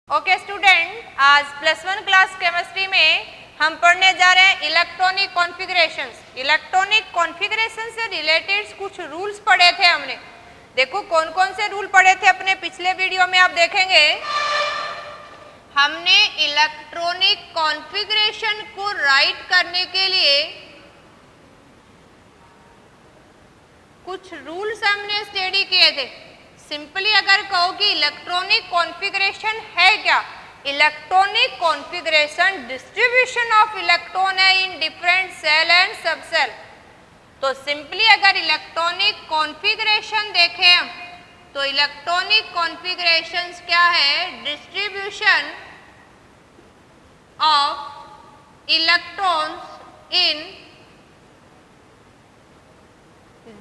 Okay student, आज +1 class chemistry में हम पढ़ने जा रहे हैं इलेक्ट्रॉनिक कॉन्फ़िगरेशंस। इलेक्ट्रॉनिक कॉन्फ़िगरेशन से रिलेटेड कुछ रूल्स पढ़े थे हमने। देखो कौन कौन से रूल पढ़े थे अपने पिछले वीडियो में, आप देखेंगे हमने इलेक्ट्रॉनिक कॉन्फ़िगरेशन को राइट करने के लिए कुछ रूल्स हमने स्टडी किए थे। सिंपली अगर कहो कि इलेक्ट्रॉनिक कॉन्फ़िगरेशन है क्या, electronic configuration distribution of electron है in different shell and subshell. तो सिंपली अगर इलेक्ट्रॉनिक कॉन्फ़िगरेशन देखें हम, तो इलेक्ट्रॉनिक कॉन्फ़िगरेशंस क्या है, distribution of electrons in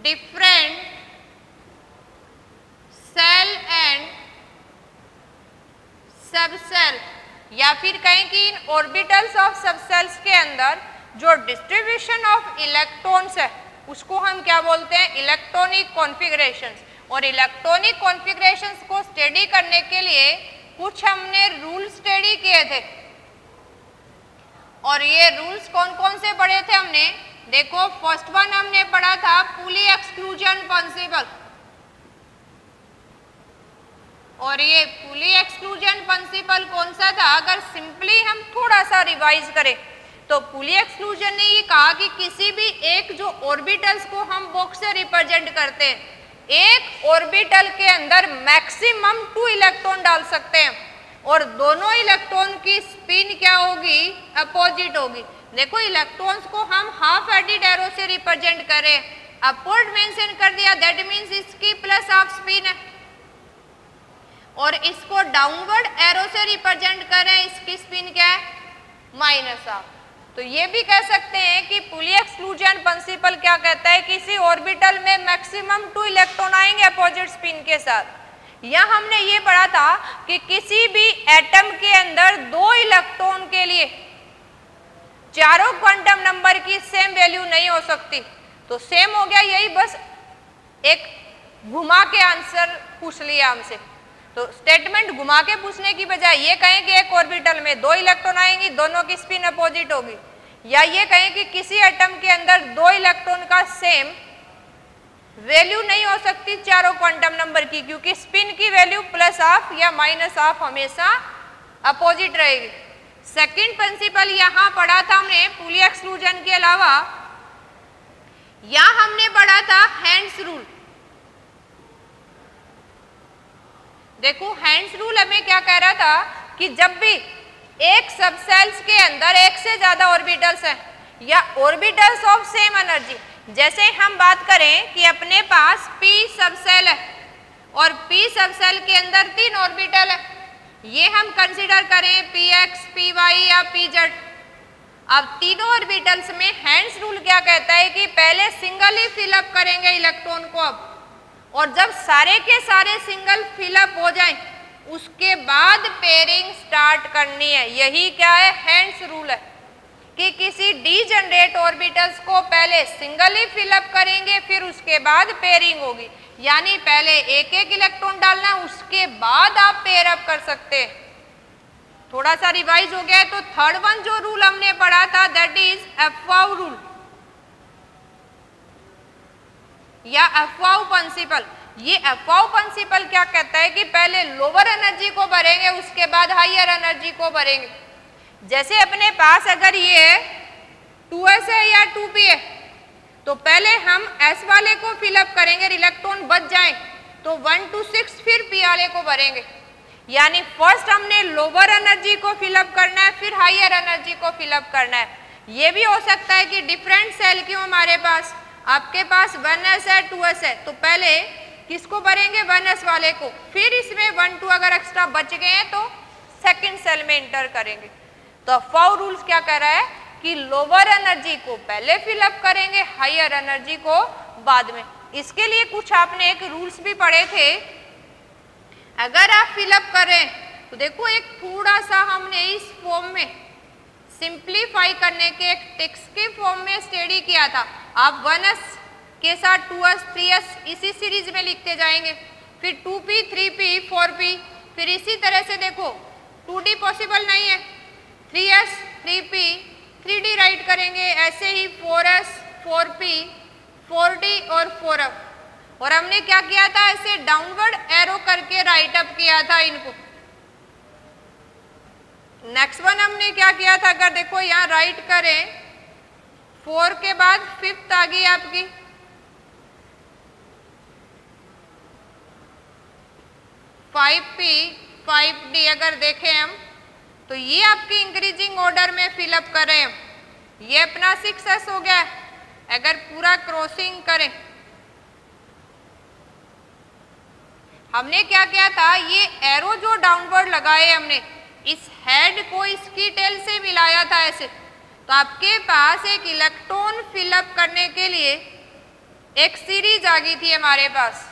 different shell and subshell, या फिर कहें कि इन ऑर्बिटल्स ऑफ सबसेल्स के अंदर जो डिस्ट्रीब्यूशन ऑफ इलेक्ट्रॉन्स है उसको हम क्या बोलते हैं, इलेक्ट्रॉनिक कॉन्फ़िगरेशंस। और इलेक्ट्रॉनिक कॉन्फ़िगरेशंस को स्टडी करने के लिए कुछ हमने रूल स्टडी किए थे। और ये रूल्स कौन कौन से पढ़े थे हमने, देखो फर्स्ट वन हमने पढ़ा था पुली एक्सक्लूजन प्रिंसिपल। और ये पुली एक्सक्लूजन प्रिंसिपल कौन सा था, अगर सिंपली हम थोड़ा सा रिवाइज करें तो पुली एक्सक्लूजन ने ये कहा कि किसी भी एक जो ऑर्बिटल्स को हम बॉक्स से रिप्रेजेंट करते हैं, एक ऑर्बिटल के अंदर मैक्सिमम 2 इलेक्ट्रॉन डाल सकते हैं और दोनों इलेक्ट्रॉन की स्पिन क्या होगी, अपोजिट होगी। देखो इलेक्ट्रॉन्स को हम हाफ एडिड एरो से रिप्रेजेंट करें, अपवर्ड मेंशन कर दिया, दैट मीन्स इसकी प्लस हाफ स्पिन है, और इसको डाउनवर्ड एरो से रिप्रेजेंट करें, इसकी स्पिन क्या है, माइनस हाफ। तो ये भी कह सकते हैं कि पुली एक्सक्लूजन प्रिंसिपल क्या कहता है, किसी ऑर्बिटल में मैक्सिमम 2 इलेक्ट्रॉन आएंगे अपोजिट स्पिन के साथ। या हमने ये पढ़ा था कि किसी भी एटम के अंदर 2 इलेक्ट्रॉन के लिए चारों क्वांटम नंबर की सेम वैल्यू नहीं हो सकती। तो सेम हो गया, यही बस एक घुमा के आंसर पूछ लिया हमसे। तो स्टेटमेंट घुमा के पूछने की बजाय ये कहें कि एक ऑर्बिटल में 2 इलेक्ट्रॉन आएंगी, दोनों की स्पिन अपोजिट होगी, या ये कहें कि किसी एटम के अंदर 2 इलेक्ट्रॉन का सेम वैल्यू नहीं हो सकती चारों क्वांटम नंबर की, क्योंकि स्पिन की वैल्यू प्लस हाफ या माइनस हाफ हमेशा अपोजिट रहेगी। सेकंड प्रिंसिपल यहां पढ़ा था हमने पुली एक्सक्लूजन के अलावा, यहां हमने पढ़ा था हैंड्स रूल। देखो हैंड्स रूल हमें क्या कह रहा था कि जब भी एक सबसेल्स के अंदर एक से ज्यादा ऑर्बिटल्स हैं या ऑर्बिटल्स ऑफ सेम एनर्जी, जैसे हम बात करें कि अपने पास p सबसेल है और p सबसेल के अंदर 3 ऑर्बिटल है, ये हम कंसीडर करें px, py या pz। अब तीनों ऑर्बिटल्स में हैंड्स रूल क्या कहता है कि पहले सिंगल ही फिलअप करेंगे इलेक्ट्रॉन को अब, और जब सारे के सारे सिंगल फिलअप हो जाएं उसके बाद पेयरिंग स्टार्ट करनी है। यही क्या है, हैंड्स रूल है कि किसी डीजनरेट ऑर्बिटल्स को पहले सिंगल ही फिलअप करेंगे, फिर उसके बाद पेयरिंग होगी। यानी पहले एक एक इलेक्ट्रॉन डालना, उसके बाद आप पेयर अप कर सकते हैं। थोड़ा सा रिवाइज हो गया है। तो थर्ड वन जो रूल हमने पढ़ा था दैट इज अफवाउ रूल या अफवाउ प्रिंसिपल। ये अफवाउ प्रिंसिपल क्या कहता है कि पहले लोअर एनर्जी को भरेंगे, उसके बाद हायर एनर्जी को भरेंगे। जैसे अपने पास अगर ये 2s है या 2p है, तो पहले हम s वाले को फिलअप करेंगे, इलेक्ट्रॉन बच जाएं तो 1 to 6 फिर p वाले को भरेंगे। यानी फर्स्ट हमने लोअर एनर्जी को फिलअप करना है, फिर हायर एनर्जी को फिलअप करना है। ये भी हो सकता है कि डिफरेंट सेल क्यों हमारे पास, आपके पास 1s है 2s है, तो पहले किसको भरेंगे, 1s वाले को, फिर इसमें 1 2 अगर एक्स्ट्रा बच गए हैं तो सेकंड सेल में इंटर करेंगे। तो अफवाउ रूल्स क्या कह रहा है कि लोअर एनर्जी को पहले फिलअप करेंगे, हायर एनर्जी को बाद में। इसके लिए कुछ आपने एक रूल्स भी पढ़े थे। अगर आप फिलअप करें तो देखो एक थोड़ा सा हमने इस फॉर्म में सिंप्लीफाई करने के एक टेक्स्ट के फॉर्म में स्टडी किया था। आप 1s के साथ 2s 3s इसी सीरीज में लिखते जाएंगे, फिर 2p 3p 4p, फिर इसी तरह से देखो 2D पॉसिबल नहीं है, 3s 3p 3D राइट करेंगे, ऐसे ही 4s 4p 4d और 4f। और हमने क्या किया था, ऐसे डाउनवर्ड एरो करके राइट अप किया था इनको। नेक्स्ट वन हमने क्या किया था, अगर देखो यहाँ राइट करें 4 के बाद 5th आ गई आपकी, 5p 5d अगर देखें हम तो ये आपकी इंक्रीजिंग ऑर्डर में फिलअप करें हम, ये अपना 6s हो गया। अगर पूरा क्रॉसिंग करें, हमने क्या किया था, ये एरो जो डाउनवर्ड लगाए हमने, इस हेड को इसकी टेल से मिलाया था ऐसे, तो आपके पास एक इलेक्ट्रॉन फिलअप करने के लिए एक सीरीज आ गई थी हमारे पास।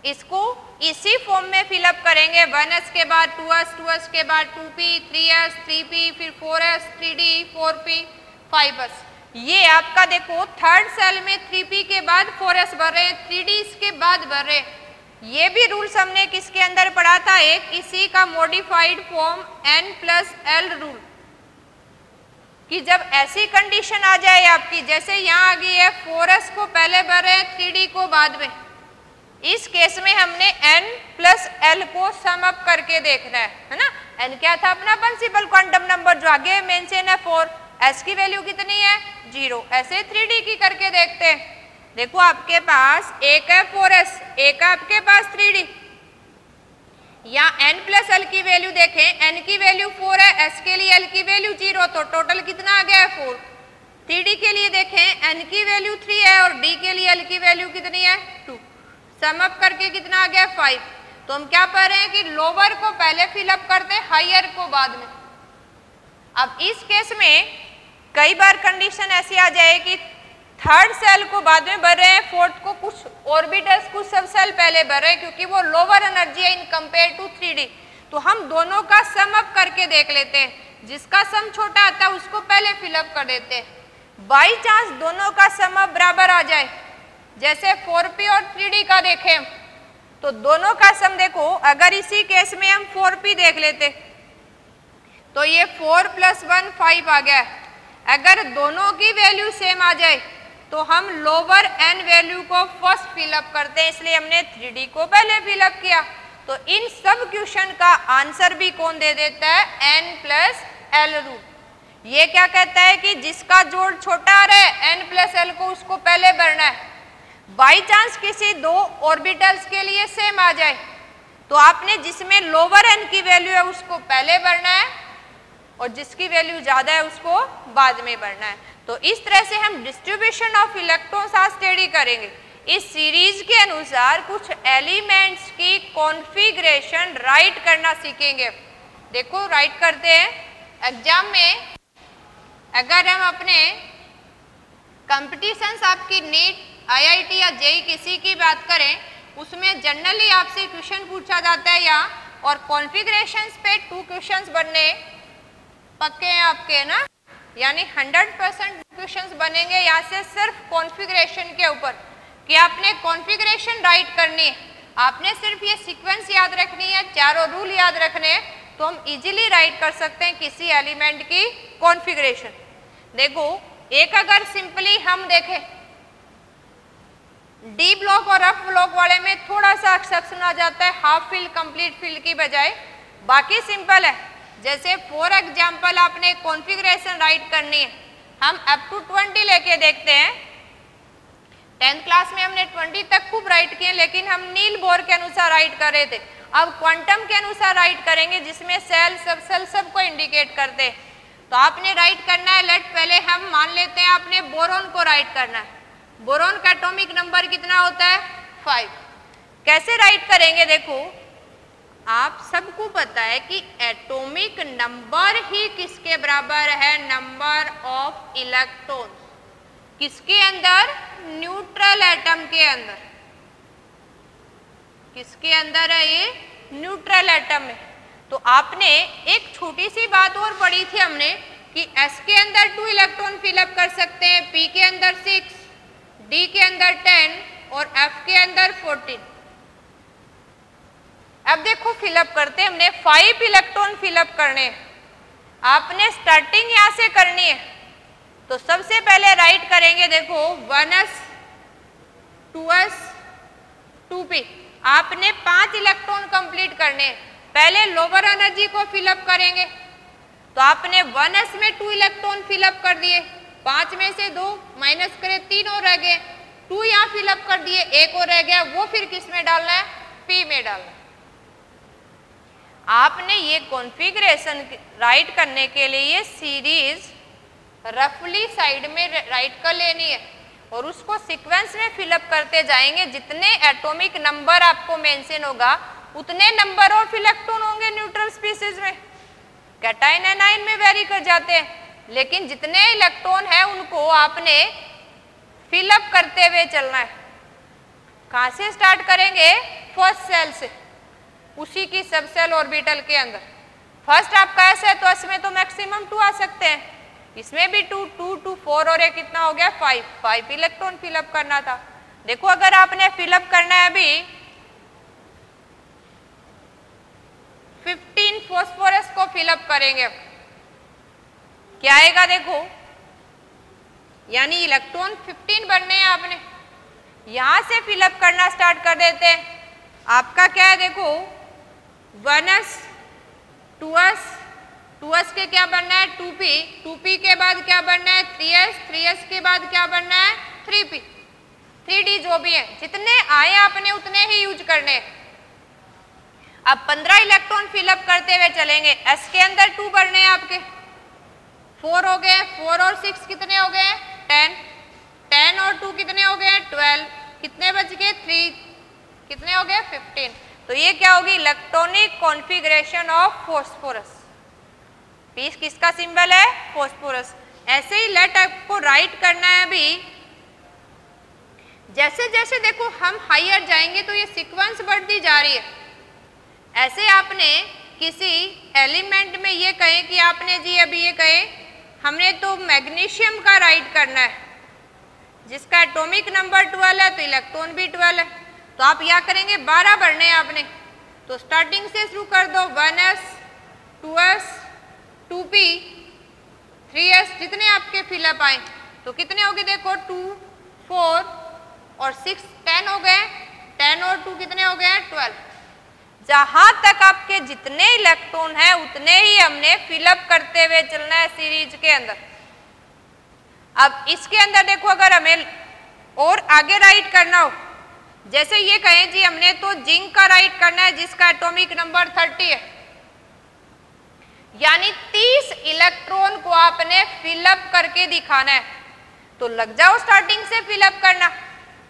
इसको इसी फॉर्म में फिलअप करेंगे, 1s के बाद 2s 2s के बाद 2p 3s 3p फिर 4s 3d 4p 5s। ये आपका देखो थर्ड सेल में 3p के बाद 4s भर रहे हैं, 3d इसके बाद भर रहे हैं। ये भी रूल्स हमने किसके अंदर पढ़ा था, एक इसी का मॉडिफाइड फॉर्म n+l रूल, कि जब ऐसी कंडीशन आ जाए आपकी, जैसे यहाँ आ गई है 4s को पहले भर रहे हैं 3d को बाद में, इस केस में हमने n+l को सम अप करके देखना है ना। n क्या था अपना प्रिंसिपल क्वांटम नंबर जो आगे मेंशन है 4, s की वैल्यू कितनी है 0, ऐसे 3d की करके देखते हैं। देखो आपके पास एक है 4s, एक है आपके पास 3d, या n+l की वैल्यू देखें, n की वैल्यू 4 है, s के लिए l की वैल्यू 0, तो टोटल कितना आ गया है 4। 3d के लिए देखें, n की वैल्यू 3 है और d के लिए l की वैल्यू कितनी है 2, सम अप करके कितना आ गया 5। तो हम क्या पढ़ रहे हैं कि लोअर को पहले फिलअप करते हैं, हायर को बाद में। अब इस केस में कई बार कंडीशन ऐसी आ जाए कि थर्ड सेल को बाद में भर रहे हैं, फोर्थ को कुछ ऑर्बिटल्स कुछ सब सेल पहले भर रहे हैं, क्योंकि वो लोअर एनर्जी है इन कंपेयर टू 3d। तो हम दोनों का सम अप करके देख लेते हैं, जिसका सम छोटा आता है उसको पहले फिलअप कर देते हैं। बाई चांस दोनों का सम अप बराबर आ जाए, जैसे 4p और 3d का देखें, तो दोनों का सम देखो, अगर इसी केस में हम 4p देख लेते तो ये 4 + 1 5 आ गया है। अगर दोनों की वैल्यू सेम आ जाए तो हम लोअर n वैल्यू को फर्स्ट फिलअप करते हैं, इसलिए हमने 3d को पहले फिलअप किया। तो इन सब क्वेश्चन का आंसर भी कौन दे देता है, n+l रूल। ये क्या कहता है कि जिसका जोड़ छोटा आ रहा है n+l को उसको पहले भरना है। बाई चांस किसी दो ऑर्बिटल्स के लिए सेम आ जाए तो आपने जिसमें लोअर n की वैल्यू है उसको पहले भरना है और जिसकी वैल्यू ज्यादा है उसको बाद में भरना है। तो इस तरह से हम डिस्ट्रीब्यूशन ऑफ इलेक्ट्रॉन्स आज स्टडी करेंगे। इस सीरीज के अनुसार कुछ एलिमेंट्स की कॉन्फ़िगरेशन राइट करना सीखेंगे। देखो राइट करते हैं। एग्जाम में अगर हम अपने कंपटीशंस आपकी नीट IIT या जेई किसी की बात करें, उसमें जनरली आपसे क्वेश्चन पूछा जाता है या और कॉन्फ़िगरेशंस पे 2 क्वेश्चंस बनने पक्के हैं आपके ना, यानी 100% क्वेश्चंस बनेंगे यहाँ से सिर्फ कॉन्फ़िगरेशन के ऊपर कि आपने कॉन्फ़िगरेशन राइट करनी है। आपने सिर्फ ये सीक्वेंस याद रखनी है, चारों रूल याद रखने हैं, तो हम इजीली राइट कर सकते हैं किसी एलिमेंट की कॉन्फ़िगरेशन। देखो एक अगर सिंपली हम देखें डी ब्लॉक और एफ ब्लॉक वाले में थोड़ा सा एक्सेप्शन आ जाता है, हाफ फिल कंप्लीट फिल की बजाय, बाकी सिंपल है। जैसे फॉर एग्जांपल आपने कॉन्फ़िगरेशन राइट करनी है, हम अप टू 20 लेके देखते हैं। 10th क्लास में हमने 20 तक खूब राइट किए, लेकिन हम नील बोर के अनुसार राइट कर रहे थे। अब क्वांटम के अनुसार राइट करेंगे जिसमें सेल सब सेल सबको इंडिकेट करते हैं। तो आपने राइट करना है, लेट पहले हम मान लेते हैं आपने बोरोन को राइट करना है। बोरोन का एटॉमिक नंबर कितना होता है 5। कैसे राइट करेंगे, देखो आप सबको पता है कि एटॉमिक नंबर ही किसके बराबर है, नंबर ऑफ इलेक्ट्रॉन्स। किसके अंदर, न्यूट्रल एटम के अंदर। किसके अंदर है ये, न्यूट्रल एटम में। तो आपने एक छोटी सी बात और पढ़ी थी हमने कि S के अंदर 2 इलेक्ट्रॉन फिलअप कर सकते हैं, P के अंदर 6, D के अंदर 10 और F के अंदर 14। अब देखो फिलअप करते हैं, हमने 5 इलेक्ट्रॉन फिलअप करने हैं। आपने स्टार्टिंग यहां से करनी है, तो सबसे पहले राइट करेंगे, देखो 1s 2s 2p। आपने 5 इलेक्ट्रॉन कंप्लीट करने हैं। पहले लोअर एनर्जी को फिलअप करेंगे, तो आपने 1s में 2 इलेक्ट्रॉन फिलअप कर दिए, 5 में से 2 माइनस करें 3 और रह गए, 2 यहाँ फिलअप कर दिए, 1 और रह गया, वो फिर किस में डालना है, p में डालना है। आपने ये कॉन्फ़िगरेशन राइट करने के लिए ये सीरीज रफली साइड में राइट कर लेनी है और उसको सीक्वेंस में फिलअप करते जाएंगे। जितने एटॉमिक नंबर आपको मेंशन होगा उतने नंबर ऑफ इलेक्ट्रॉन होंगे न्यूट्रल स्पीसीज में। कैटायन एनायन में वेरी कर जाते हैं, लेकिन जितने इलेक्ट्रॉन है उनको आपने फिलअप करते हुए चलना है। कहां से स्टार्ट करेंगे, फर्स्ट सेल से, उसी की सब सेल ऑर्बिटल के अंदर। फर्स्ट आपका ऐसे है तो इसमें तो मैक्सिमम 2 आ सकते हैं, इसमें भी 2 2 2 4 और ये कितना हो गया 5 इलेक्ट्रॉन फिलअप करना था। देखो अगर आपने फिलअप करना है अभी 15 फॉस्फोरस को फिलअप करेंगे, क्या आएगा देखो, यानी इलेक्ट्रॉन 15 बनने हैं। आपने यहां से फिलअप करना स्टार्ट कर देते हैं। आपका क्या है देखो 1s 2s 2s के क्या बनना है 2p 2p के बाद क्या बनना है 3s 3s के बाद क्या बनना है 3p 3d जो भी है, जितने आए आपने उतने ही यूज करने। अब 15 इलेक्ट्रॉन फिलअप करते हुए चलेंगे। s के अंदर 2 बढ़ने हैं आपके, 4 हो गए, 4 और 6 कितने हो गए 10, 10 और 2 कितने हो गए 12, कितने बच गए 3, कितने हो गए 15। तो ये क्या होगी electronic configuration of phosphorus. P is किसका सिंबल है फॉस्फोरस। ऐसे ही लेट आपको राइट करना है। अभी जैसे जैसे देखो हम हायर जाएंगे तो ये सीक्वेंस बढ़ती जा रही है। ऐसे आपने किसी एलिमेंट में ये कहें कि आपने जी अभी ये कहें हमने तो मैग्नीशियम का राइट करना है, जिसका एटॉमिक नंबर 12 है तो इलेक्ट्रॉन भी 12 है, तो आप क्या करेंगे 12 बढ़ने हैं आपने। तो स्टार्टिंग से शुरू कर दो 1s 2s 2p 3s, जितने आपके फिलअप आए तो कितने हो गए देखो 2 4 और 6 10 हो गए, 10 और 2 कितने हो गए 12। जहां तक आपके जितने इलेक्ट्रॉन है उतने ही हमने फिलअप करते हुए चलना है सीरीज के अंदर। अब इसके अंदर देखो अगर हमें और आगे राइट करना हो, जैसे ये कहें जी हमने तो जिंक का राइट करना है जिसका एटॉमिक नंबर 30 है, यानी 30 इलेक्ट्रॉन को आपने फिलअप करके दिखाना है। तो लग जाओ स्टार्टिंग से फिलअप करना।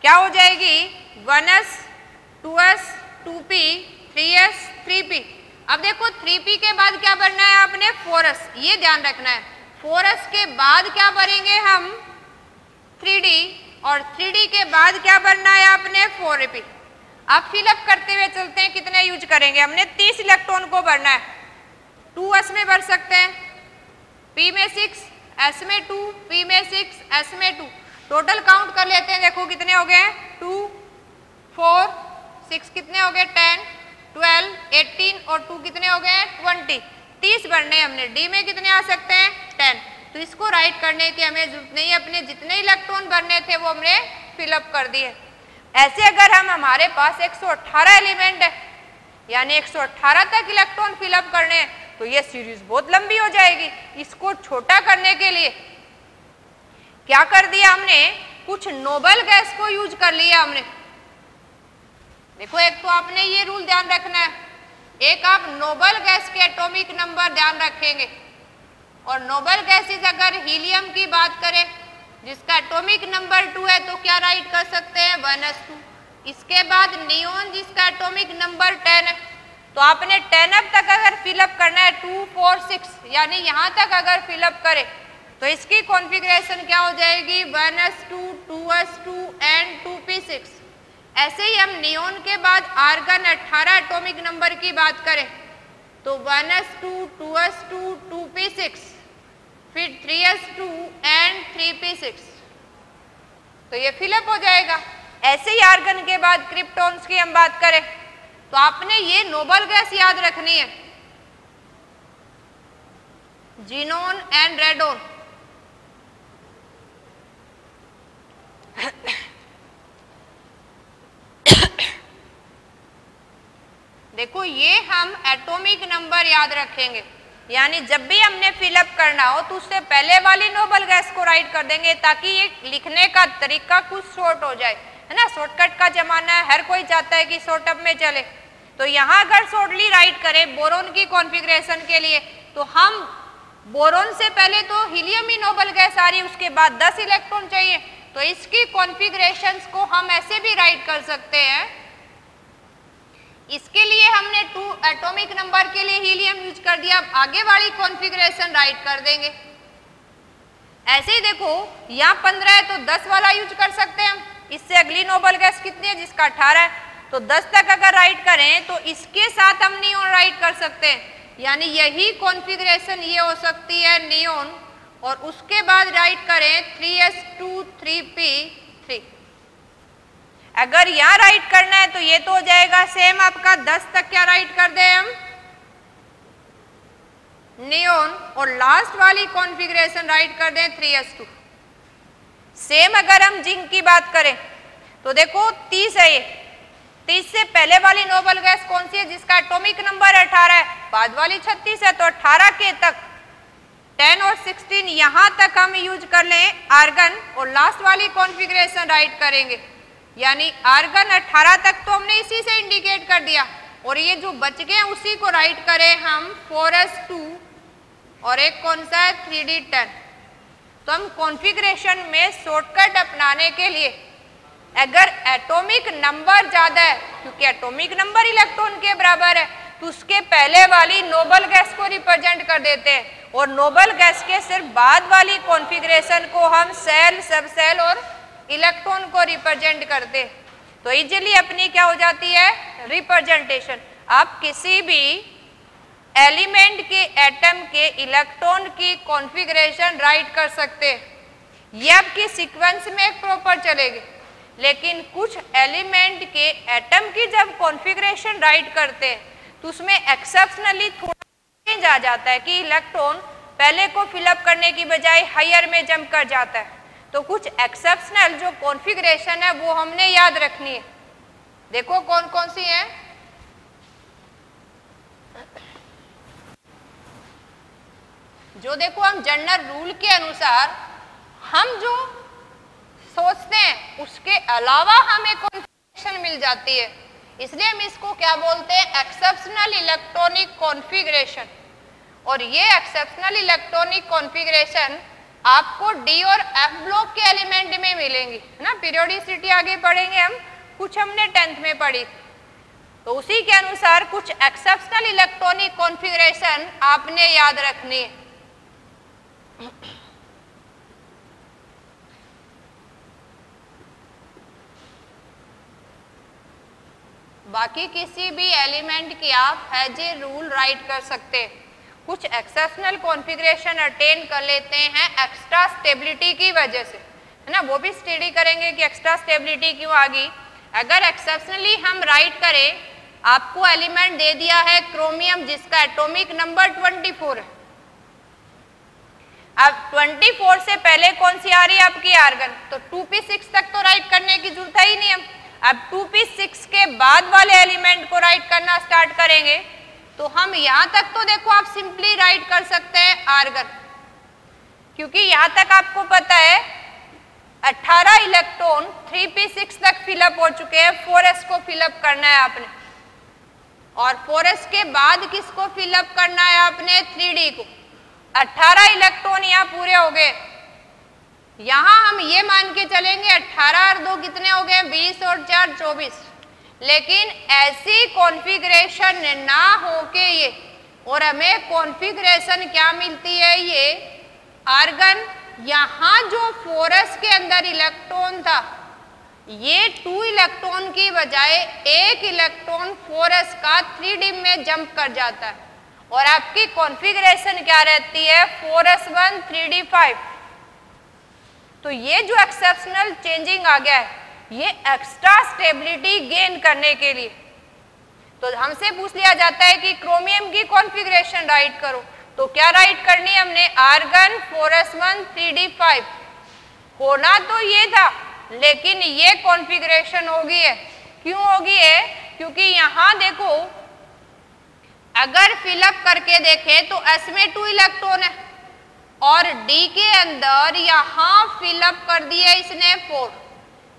क्या हो जाएगी 1s 2s 2p 3s 3p। अब देखो 3p के बाद क्या बनना है आपने 4s, ये ध्यान रखना है। 4s के बाद क्या भरेंगे हम 3d और 3d के बाद क्या बनना है आपने 4p। अब फिलअप करते हुए चलते हैं, कितने यूज करेंगे हमने 30 इलेक्ट्रॉन को भरना है। 2s में भर सकते हैं, p में 6 s में 2 p में 6 s में 2, टोटल काउंट कर लेते हैं। देखो कितने हो गए 2 4 6 कितने हो गए 10 12 18 और 2 कितने हो गए 20, 30 भरने हमने। डी में कितने आ सकते हैं 10। तो इसको राइट करने की हमें जरूरत नहीं, अपने जितने इलेक्ट्रॉन भरने थे वो हमने फिलअप कर दिए। ऐसे अगर हमारे पास 118 एलिमेंट है, यानी 118 तक इलेक्ट्रॉन फिलअप करने हैं, तो ये सीरीज बहुत लंबी हो जाएगी। इसको छोटा करने के लिए क्या कर दिया हमने, कुछ नोबल गैस को यूज कर लिया हमने। देखो एक तो आपने ये रूल ध्यान रखना है, एक आप नोबल गैस के एटॉमिक नंबर ध्यान रखेंगे। और नोबल गैसेस अगर हीलियम की बात करें जिसका एटॉमिक नंबर 2 है तो क्या राइट कर सकते हैं 1s2। इसके बाद नियोन जिसका एटॉमिक नंबर 10 है, तो आपने 10 अब तक अगर फिलअप करना है 2 4 6, यानी यहां तक अगर फिलअप करें तो इसकी कॉन्फ़िगरेशन क्या हो जाएगी 1s2 2s2 एंड 2p6। ऐसे ही हम नियोन के बाद आर्गन 18 एटॉमिक नंबर की बात करें तो 1s2 2s2 2p6 फिर 3s2 एंड 3p6, तो ये फिलअप हो जाएगा। ऐसे ही आर्गन के बाद क्रिप्टॉन्स की हम बात करें तो आपने ये नोबल गैस याद रखनी है, जीनोन एंड रेडोन। देखो ये हम एटॉमिक नंबर याद रखेंगे, यानी जब भी हमने फिलअप करना हो तो उससे पहले वाली नोबल गैस को राइट कर देंगे, ताकि ये लिखने का तरीका कुछ शॉर्ट हो जाए, है ना। शॉर्टकट का जमाना है, हर कोई चाहता है कि शॉर्टअप में चले। तो यहाँ अगर शॉर्टली राइट करें बोरोन की कॉन्फ़िगरेशन के लिए, तो हम बोरोन से पहले तो हीलियम ही नोबल गैस आ रही है, उसके बाद 10 इलेक्ट्रॉन चाहिए, तो इसकी कॉन्फ़िगरेशंस को हम ऐसे भी राइट कर सकते हैं। इसके लिए हमने 2 एटॉमिक नंबर के लिए हीलियम यूज कर दिया, अब आगे वाली कॉन्फ़िगरेशन राइट कर देंगे। ऐसे ही देखो यहाँ 15 है तो 10 वाला यूज कर सकते हैं हम। इससे अगली नोबल गैस कितनी है, जिसका 18 है, तो 10 तक अगर राइट करें तो इसके साथ हम नियोन राइट कर सकते हैं, यानी यही कॉन्फ़िगरेशन ये हो सकती है नियोन, और उसके बाद राइट करें 3s2 3p3। अगर यहाँ राइट करना है तो ये तो हो जाएगा सेम आपका 10 तक क्या राइट कर दें हम नियोन, और लास्ट वाली कॉन्फ़िगरेशन राइट कर दें 3s2। सेम अगर हम जिंक की बात करें तो देखो 30 है, ये 30 से पहले वाली नोबल गैस कौन सी है, जिसका एटॉमिक नंबर 18 है, बाद वाली 36 है, तो 18 के तक 10 और 16 यहाँ तक हम यूज कर लें आर्गन, और लास्ट वाली कॉन्फ़िगरेशन राइट करेंगे, यानी आर्गन 18 तक तो हमने इसी से इंडिकेट कर दिया, और ये जो बच गए उसी को राइट करें हम 4s2, और एक कौन सा है 3d10। तो हम कॉन्फ़िगरेशन में शॉर्टकट अपनाने के लिए अगर एटॉमिक नंबर ज़्यादा है, क्योंकि एटॉमिक नंबर इलेक्ट्रॉन के बराबर है, तो उसके पहले वाली नोबल गैस को रिप्रेजेंट कर देते हैं, और नोबल गैस के सिर्फ बाद वाली कॉन्फ़िगरेशन को हम सेल, सब सेल और इलेक्ट्रॉन को रिप्रेजेंट करते हैं। तो इजीली अपनी क्या हो जाती है रिप्रेजेंटेशन। आप किसी भी एलिमेंट के एटम के इलेक्ट्रॉन की कॉन्फ़िगरेशन राइट कर सकते हैं, ये आपकी सीक्वेंस में एक प्रॉपर चलेगी, लेकिन कुछ एलिमेंट के एटम की जब कॉन्फ़िगरेशन राइट करते हैं तो उसमें एक्सेप्शनली थोड़ा चेंज आ जाता है कि इलेक्ट्रॉन पहले को फिलअप करने की बजाय हायर में जंप कर जाता है। तो कुछ एक्सेप्शनल जो कॉन्फ़िगरेशन है वो हमने याद रखनी है। देखो कौन कौन सी है, जो देखो हम जनरल रूल के अनुसार हम जो सोचते हैं उसके अलावा हमें कॉन्फ़िगरेशन मिल जाती है, इसलिए हम इसको क्या बोलते हैं एक्सेप्शनल इलेक्ट्रॉनिक कॉन्फ़िगरेशन। और ये एक्सेप्शनल इलेक्ट्रॉनिक कॉन्फ़िगरेशन आपको डी और एफ ब्लॉक के एलिमेंट में मिलेंगी, है ना। पीरियोडिसिटी आगे पढ़ेंगे हम, कुछ हमने 10th में पढ़ी, तो उसी के अनुसार कुछ एक्सेप्शनल इलेक्ट्रॉनिक कॉन्फ़िगरेशन आपने याद रखनी है। बाकी किसी भी एलिमेंट की आप एज ए रूल राइट कर सकते हैं। कुछ एक्सेप्शनल कॉन्फ़िगरेशन अटेन कर लेते हैं एक्स्ट्रा स्टेबिलिटी की वजह से, है ना। वो भी स्टडी करेंगे कि एक्स्ट्रा स्टेबिलिटी क्यों आ गई। अगर एक्सेप्शनली हम राइट करें, आपको एलिमेंट दे दिया है क्रोमियम जिसका एटॉमिक नंबर 24 है, अब 24 से पहले कौन सी आ रही है आपकी आर्गन, तो 2p6 तक तो राइट करने की जरूरत है ही नहीं। अब 2p6 के बाद वाले एलिमेंट को राइट करना स्टार्ट करेंगे, तो हम यहाँ तक तो देखो आप सिंपली राइट कर सकते हैं आर्गन, क्योंकि यहाँ तक आपको पता है 18 इलेक्ट्रॉन 3p6 तक फिलअप हो चुके हैं, 4s को फिलअप करना है आपने, और 4s के बाद किसको फिलअप करना है आपने 3d को। 18 इलेक्ट्रॉन यहाँ पूरे हो गए। यहाँ हम ये मान के चलेंगे 18 और 2 कितने हो गए 20 और 4 24, लेकिन ऐसी कॉन्फ़िगरेशन ना हो के ये, और हमें कॉन्फ़िगरेशन क्या मिलती है ये आर्गन, यहाँ जो 4s के अंदर इलेक्ट्रॉन था ये 2 इलेक्ट्रॉन की बजाय 1 इलेक्ट्रॉन 4s का 3d में जंप कर जाता है, और आपकी कॉन्फ़िगरेशन क्या रहती है 4s1 3d5। तो ये जो एक्सेप्शनल चेंजिंग आ गया है ये एक्स्ट्रा स्टेबिलिटी गेन करने के लिए। तो हमसे पूछ लिया जाता है कि क्रोमियम की कॉन्फ़िगरेशन राइट करो, तो क्या राइट करनी है हमने, आर्गन 4s1 3d5। होना तो ये था, लेकिन ये कॉन्फ़िगरेशन होगी है। क्यों होगी है, क्योंकि यहां देखो अगर फिलअप करके देखें तो S में 2 इलेक्ट्रॉन है और D के अंदर यहां फिलअप कर दिए इसने 4,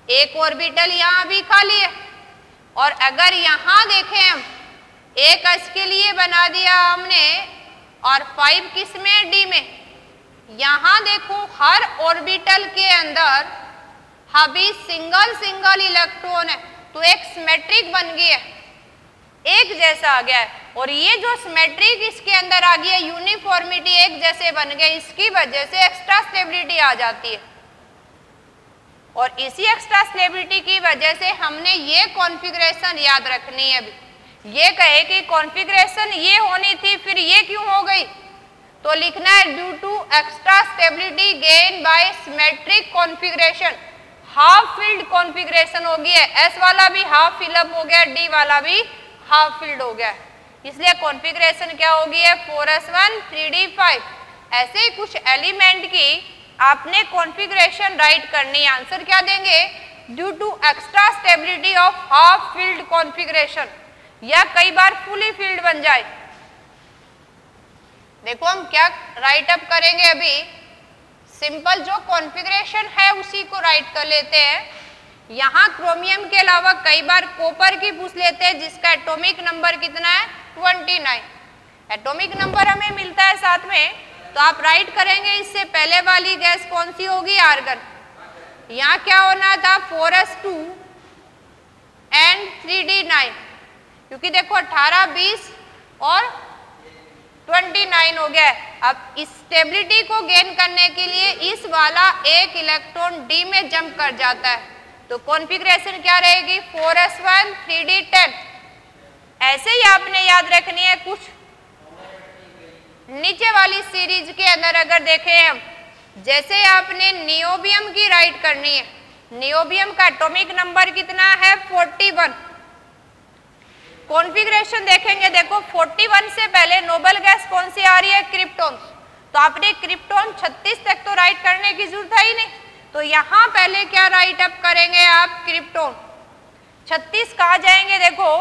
एक ऑर्बिटल यहां भी खाली है। और अगर यहां देखें हम एक S के लिए बना दिया हमने और 5 किस में, D में। यहां देखो हर ऑर्बिटल के अंदर अभी सिंगल इलेक्ट्रॉन है, तो एक सिमेट्रिक बन गई है, एक जैसा आ गया है। और ये जो सिमेट्रिक इसके अंदर आ गई है, यूनिफॉर्मिटी एक जैसे बन गए, इसकी वजह से एक्स्ट्रा स्टेबिलिटी आ जाती है। और इसी एक्स्ट्रा स्टेबिलिटी की वजह से हमने ये कॉन्फ़िगरेशन याद रखनी है। अभी ये कहे कि कॉन्फ़िगरेशन ये होनी थी, फिर ये क्यों हो गई, तो लिखना है due to extra stability gain by symmetric configuration. Half filled configuration हो गई है, एस वाला भी हाफ फिलअप हो गया, डी वाला भी हाफ फील्ड हो गया, इसलिए कॉन्फ़िगरेशन क्या होगी है 4s1 3d5। ऐसे ही कुछ एलिमेंट की आपने कॉन्फ़िगरेशन राइट करनी है। आंसर क्या देंगे, due to extra stability of half filled configuration, या कई बार फुली फील्ड बन जाए। देखो हम क्या राइट अप करेंगे, अभी सिंपल जो कॉन्फ़िगरेशन है उसी को राइट कर लेते हैं। यहाँ क्रोमियम के अलावा कई बार कॉपर की पूछ लेते हैं, जिसका एटॉमिक नंबर कितना है 29। एटॉमिक नंबर हमें मिलता है साथ में, तो आप राइट करेंगे इससे पहले वाली गैस कौन सी होगी, आर्गन। यहाँ क्या होना था 4s2 एंड 3d9, क्योंकि देखो 18 20 और 29 हो गया है। अब इस स्टेबिलिटी को गेन करने के लिए इस वाला एक इलेक्ट्रॉन डी में जंप कर जाता है, तो कॉन्फ़िगरेशन क्या रहेगी 4s1 3d10। ऐसे ही आपने याद रखनी है कुछ नीचे वाली सीरीज के अंदर। अगर देखें हम, जैसे आपने नियोबियम की राइट करनी है, नियोबियम का एटॉमिक नंबर कितना है 41। कॉन्फ़िगरेशन देखेंगे, देखो 41 से पहले नोबल गैस कौन सी आ रही है, क्रिप्टॉन। तो आपने क्रिप्टॉन 36 तक तो राइट करने की जरूरत है ही नहीं, तो यहां पहले क्या राइट अप करेंगे आप, क्रिप्टॉन। 36 कहाँ जाएंगे, देखो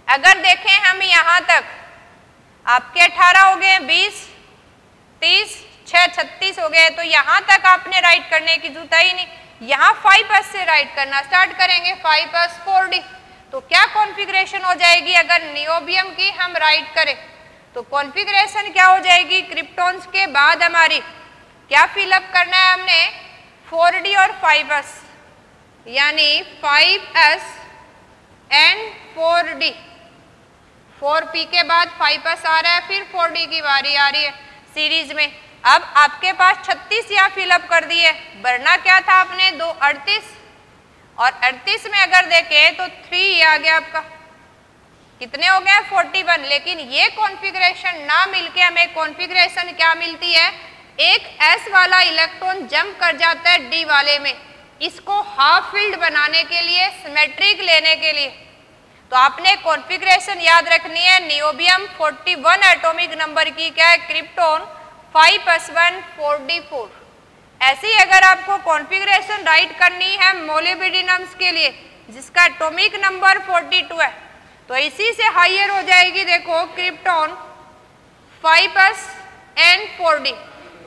अगर देखें हम यहां तक आपके 18 हो गए, 20 30 6 36 हो गए, तो यहां तक आपने राइट करने की जरूरत ही नहीं। यहाँ 5s से राइट करना स्टार्ट करेंगे, 5s 4d। तो क्या कॉन्फ़िगरेशन हो जाएगी, अगर नियोबियम की हम राइट करें तो कॉन्फ़िगरेशन क्या हो जाएगी, क्रिप्टॉन्स के बाद हमारी क्या फिलअप करना है हमने 4d और 5s, यानी 5s एंड 4d। 4p के बाद 5s आ रहा है, फिर 4d की बारी आ रही है सीरीज में। अब आपके पास 36 यहाँ फिलअप कर दिए, भरना क्या था आपने 2 38, और 38 में अगर देखें तो 3 आ गया आपका, कितने हो गए 41। लेकिन ये कॉन्फ़िगरेशन ना मिलके हमें कॉन्फ़िगरेशन क्या मिलती है, एक S वाला इलेक्ट्रॉन जंप कर जाता है D वाले में, इसको हाफ फील्ड बनाने के लिए, सिमेट्रिक लेने के लिए। तो आपने कॉन्फ़िगरेशन याद रखनी है, नियोबियम 41 एटॉमिक नंबर की क्या है, क्रिप्टॉन 5s1 4d4। ऐसे ही अगर आपको कॉन्फ़िगरेशन राइट करनी है मोलिब्डेनम्स के लिए, जिसका एटॉमिक नंबर 42 है, तो इसी से हायर हो जाएगी, देखो क्रिप्टॉन 5s एंड 4d।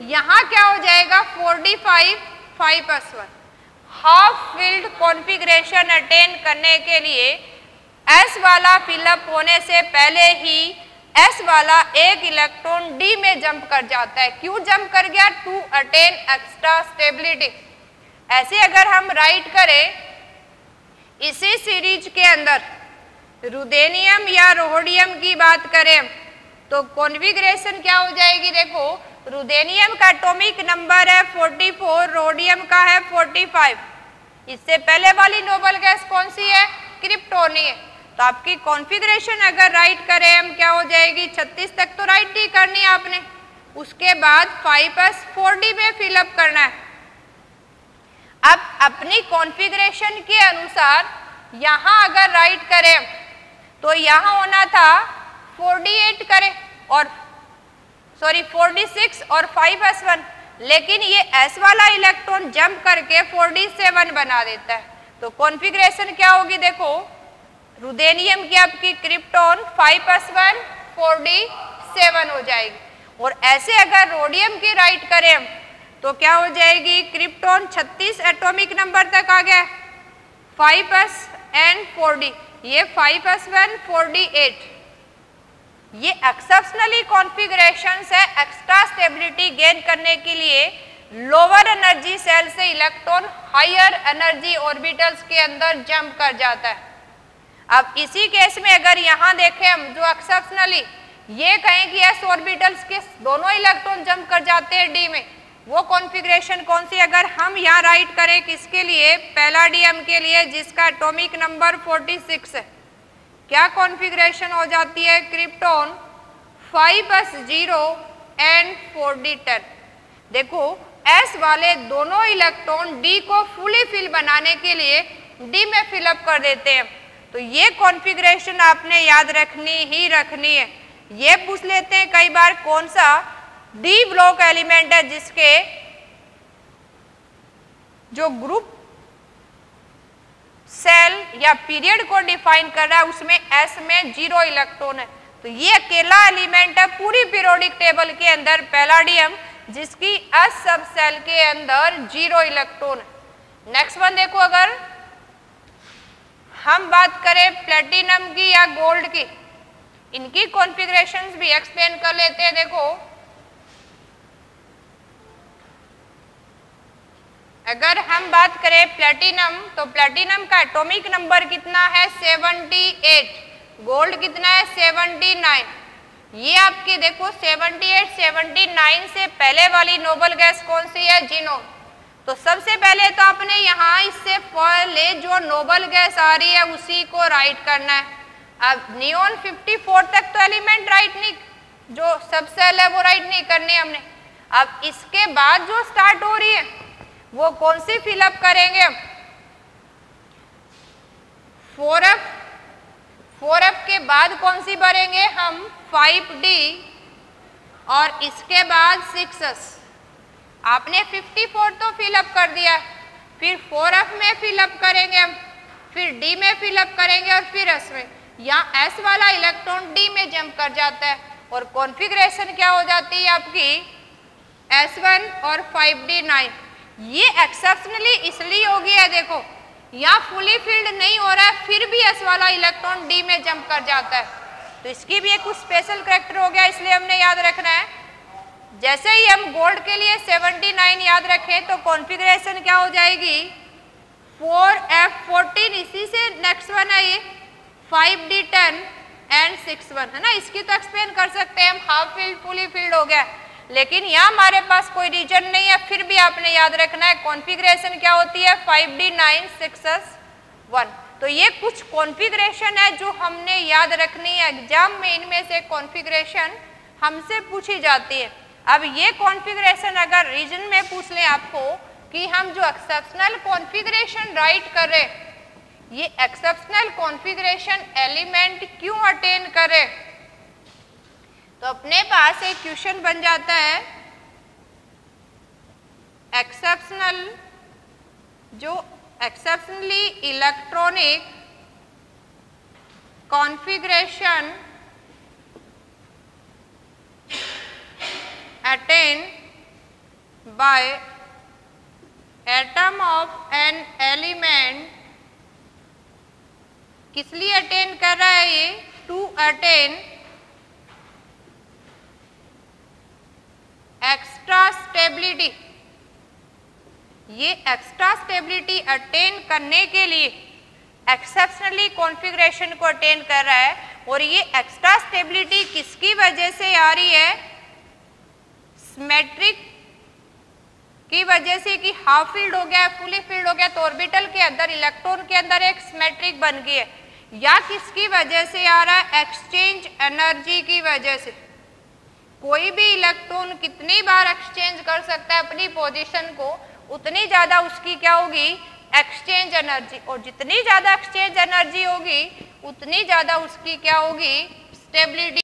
यहाँ क्या हो जाएगा 4d5 5s1। Half filled configuration attain करने के लिए S वाला फिलअप होने से पहले ही S वाला एक इलेक्ट्रॉन D में जंप कर जाता है। क्यों जंप कर गया, टू अटेन एक्स्ट्रा स्टेबिलिटी। ऐसे अगर हम राइट करें इसी सीरीज के अंदर रुदेनियम या रोडियम की बात करें तो कॉन्फ़िगरेशन क्या हो जाएगी, देखो रुदेनियम का एटॉमिक नंबर है 44, रोडियम का है 45। इससे पहले वाली नोबल गैस कौन सी है, क्रिप्टॉन है। तो आपकी कॉन्फ़िगरेशन अगर राइट करें हम क्या हो जाएगी, 36 तक तो राइट ही करनी है आपने, उसके बाद 5s 4d में फिलअप करना है। अब अपनी कॉन्फ़िगरेशन के अनुसार यहाँ अगर राइट करें तो यहाँ होना था 48 करें और 46 और 5s1, लेकिन ये s वाला इलेक्ट्रॉन जंप करके 47 बना देता है। तो कॉन्फ़िगरेशन क्या होगी, देखो रुदेनियम की आपकी क्रिप्टॉन 5s1 47 हो जाएगी, और ऐसे अगर रोडियम की राइट करें तो क्या हो जाएगी, क्रिप्टॉन 36 एटॉमिक नंबर तक आ गया, 5s and 40, ये 5s1 48। ये एक्सेप्शनली कॉन्फ़िगरेशंस है एक्स्ट्रा स्टेबिलिटी गेन करने के लिए लोअर एनर्जी सेल से इलेक्ट्रॉन हायर एनर्जी ऑर्बिटल्स के अंदर जंप कर जाता है। अब इसी केस में अगर यहाँ देखें हम, जो एक्सेप्शनली ये कहें कि s ऑर्बिटल्स के दोनों इलेक्ट्रॉन जंप कर जाते हैं d में, वो कॉन्फ़िगरेशन कौन सी, अगर हम यहाँ राइट करें किसके लिए, पैलाडियम के लिए जिसका एटॉमिक नंबर 46 है, क्या कॉन्फ़िगरेशन हो जाती है, क्रिप्टॉन 5s0 and 4d10। देखो s वाले दोनों इलेक्ट्रॉन d को फुली फिल बनाने के लिए d में फिलअप कर देते हैं। तो ये कॉन्फ़िगरेशन आपने याद रखनी ही रखनी है। ये पूछ लेते हैं कई बार कौन सा d ब्लॉक एलिमेंट है जिसके जो ग्रुप सेल या पीरियड को डिफाइन कर रहा है उसमें s में 0 इलेक्ट्रॉन है। तो ये अकेला एलिमेंट है पूरी पीरियोडिक टेबल के अंदर, पैलाडियम, जिसकी s सब सेल के अंदर 0 इलेक्ट्रॉन है। नेक्स्ट वन देखो, अगर हम बात करें प्लेटिनम की या गोल्ड की, इनकी कॉन्फ़िगरेशंस भी एक्सप्लेन कर लेते हैं। देखो अगर हम बात करें प्लेटिनम, तो प्लेटिनम का एटॉमिक नंबर कितना है, 78, गोल्ड कितना है, 79। ये आपकी देखो 78, 79 से पहले वाली नोबल गैस कौन सी है, जिनोन। तो सबसे पहले तो आपने यहाँ इससे पहले जो नोबल गैस आ रही है उसी को राइट करना है। अब नियोन 54 तक तो एलिमेंट राइट नहीं, जो सब सेल है वो राइट नहीं करने हमने। अब इसके बाद जो स्टार्ट हो रही है वो कौन सी फिलअप करेंगे, 4f, 4f के बाद कौन सी भरेंगे हम, 5d, और इसके बाद 6s। आपने 54 तो फिलअप कर दिया, फिर 4f में फिलअप करेंगे हम, फिर d में फिलअप करेंगे और फिर s में। यहाँ s वाला इलेक्ट्रॉन d में जंप कर जाता है और कॉन्फ़िगरेशन क्या हो जाती है आपकी, s1 और 5d9। ये एक्सेप्शनली इसलिए हो गया है, देखो यहाँ फुली फील्ड नहीं हो रहा है फिर भी s वाला इलेक्ट्रॉन d में जंप कर जाता है। तो इसकी भी एक कुछ स्पेशल करैक्टर हो गया, इसलिए हमने याद रखना है। जैसे ही हम गोल्ड के लिए 79 याद रखें तो कॉन्फ़िगरेशन क्या हो जाएगी, 4f14, इसी से नेक्स्ट वन है ये 5d10 एंड 6-1, है ना। इसकी तो एक्सप्लेन कर सकते हैं हम, हाफ फील्ड फुली फील्ड हो गया, लेकिन यहाँ हमारे पास कोई रीजन नहीं है, फिर भी आपने याद रखना है कॉन्फ़िगरेशन क्या होती है, 5d9 6s1। तो ये कुछ कॉन्फ़िगरेशन है जो हमने याद रखनी है, एग्जाम में इनमें से कॉन्फ़िगरेशन हमसे पूछी जाती है। अब ये कॉन्फ़िगरेशन अगर रीजन में पूछ लें आपको कि हम जो एक्सेप्शनल कॉन्फ़िगरेशन राइट कर रहे, ये एक्सेप्शनल कॉन्फ़िगरेशन एलिमेंट क्यों अटेन करे, तो अपने पास एक क्वेश्चन बन जाता है, एक्सेप्शनल जो exceptionally electronic configuration attain by atom of an element, किस लिए अटेन कर रहा है ये, टू अटेन एक्स्ट्रा स्टेबिलिटी। ये एक्स्ट्रा स्टेबिलिटी अटेन करने के लिए एक्सेप्शनली कॉन्फ़िगरेशन को अटेन कर रहा है, और ये एक्स्ट्रा स्टेबिलिटी किसकी वजह से आ रही है, सिमेट्रिक की वजह से कि हाफ फील्ड हो गया, फुली फील्ड हो गया, तो ऑर्बिटल के अंदर इलेक्ट्रॉन के अंदर एक सिमेट्रिक बन गई है, या किसकी वजह से आ रहा है, एक्सचेंज एनर्जी की वजह से। कोई भी इलेक्ट्रॉन कितनी बार एक्सचेंज कर सकता है अपनी पोजीशन को, उतनी ज़्यादा उसकी क्या होगी, एक्सचेंज एनर्जी, और जितनी ज्यादा एक्सचेंज एनर्जी होगी उतनी ज्यादा उसकी क्या होगी, स्टेबिलिटी